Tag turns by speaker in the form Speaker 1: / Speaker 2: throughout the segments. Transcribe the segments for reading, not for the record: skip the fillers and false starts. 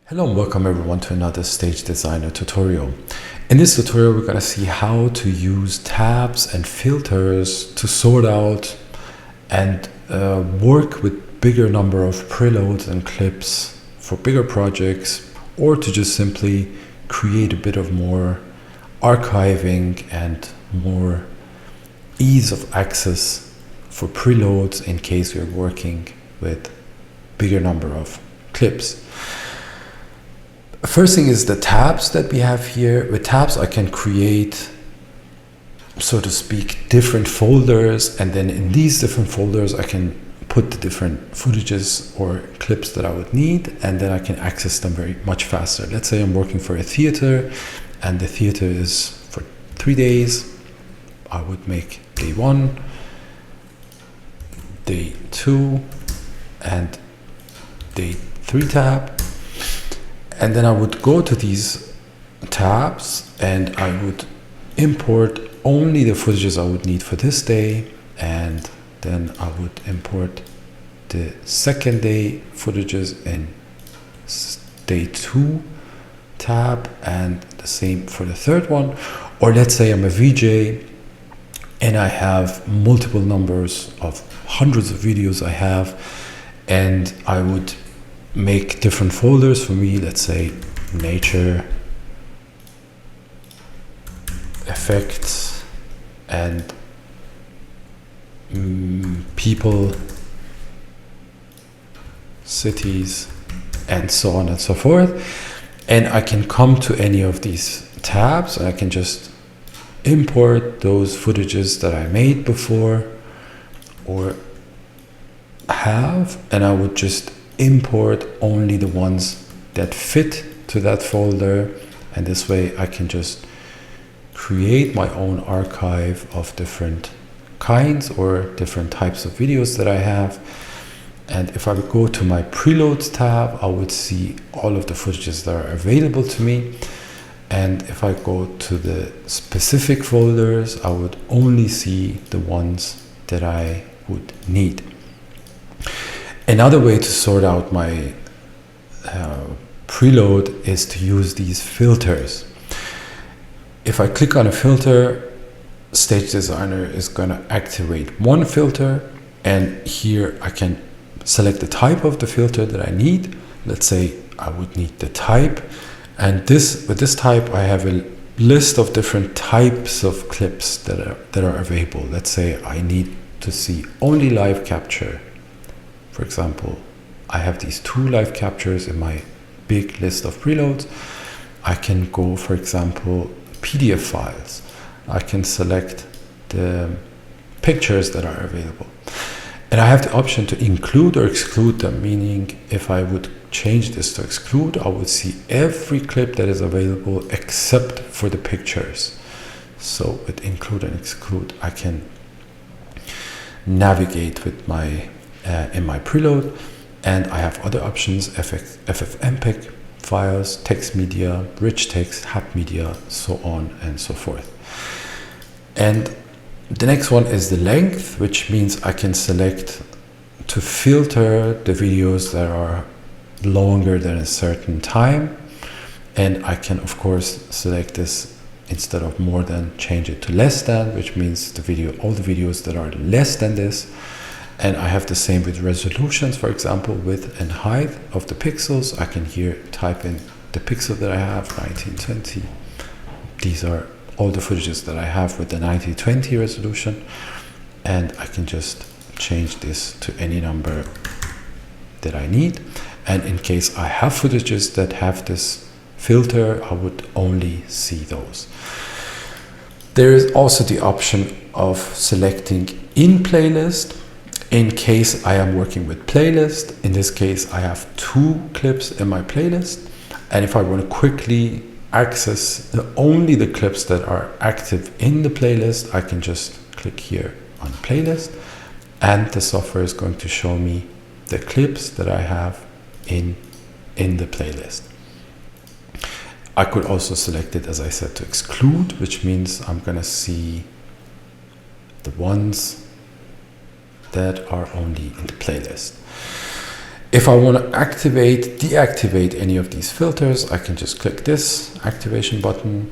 Speaker 1: Hello and welcome everyone to another StageDesigner tutorial. In this tutorial we're going to see how to use tabs and filters to sort out and work with bigger number of preloads and clips for bigger projects, or to just simply create a bit of more archiving and more ease of access for preloads in case you're working with bigger number of clips. First thing is the tabs that we have here. With tabs I can create, so to speak, different folders, and then in these different folders I can put the different footages or clips that I would need, and then I can access them very much faster. Let's say I'm working for a theater and the theater is for 3 days. I would make day 1, day 2 and day 3 tab. And then I would go to these tabs and I would import only the footages I would need for this day, and then I would import the second day footages in day 2 tab, and the same for the third one. Or let's say I'm a VJ and I have multiple numbers of hundreds of videos I have, and I would make different folders for me. Let's say nature, effects, and people, cities, and so on and so forth. And I can come to any of these tabs and I can just import those footages that I made before or have, and I would just import only the ones that fit to that folder, and this way I can just create my own archive of different kinds or different types of videos that I have. And if I would go to my preloads tab, I would see all of the footages that are available to me, and if I go to the specific folders, I would only see the ones that I would need. Another way to sort out my preload is to use these filters. If I click on a filter, StageDesigner is going to activate one filter, and here I can select the type of the filter that I need. Let's say I would need the type, and with this type I have a list of different types of clips that are available. Let's say I need to see only live capture. For example, I have these 2 live captures in my big list of preloads. I can go, for example, PDF files. I can select the pictures that are available. And I have the option to include or exclude them, meaning if I would change this to exclude, I would see every clip that is available except for the pictures. So with include and exclude, I can navigate with my in my preload, and I have other options: FFmpeg files, text media, rich text, hap media, so on and so forth. And the next one is the length, which means I can select to filter the videos that are longer than a certain time, and I can of course select this instead of more than, change it to less than, which means all the videos that are less than this. And I have the same with resolutions, for example, width and height of the pixels. I can here type in the pixel that I have, 1920. These are all the footages that I have with the 1920 resolution, and I can just change this to any number that I need. And in case I have footages that have this filter, I would only see those. There is also the option of selecting in playlist. In case I am working with playlist, in this case I have 2 clips in my playlist, and if I want to quickly access only the clips that are active in the playlist, I can just click here on playlist, and the software is going to show me the clips that I have in the playlist. I could also select it, as I said, to exclude, which means I'm going to see the ones that are only in the playlist. If I want to deactivate any of these filters, I can just click this activation button.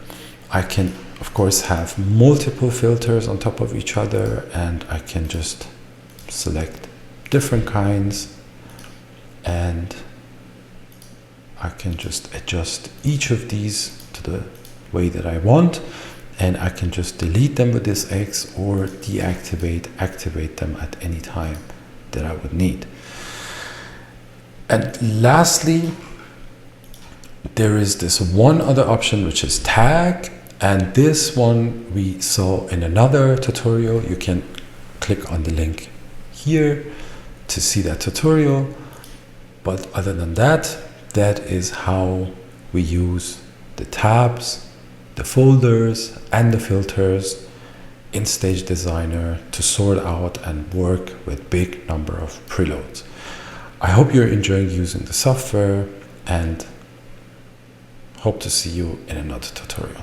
Speaker 1: I can, of course, have multiple filters on top of each other, and I can just select different kinds, and I can just adjust each of these to the way that I want, and I can just delete them with this X or activate them at any time that I would need. And lastly, there is this one other option, which is tag, and this one we saw in another tutorial. You can click on the link here to see that tutorial. But other than that, that is how we use the tabs, the folders, and the filters in StageDesigner to sort out and work with big number of preloads. I hope you're enjoying using the software, and hope to see you in another tutorial.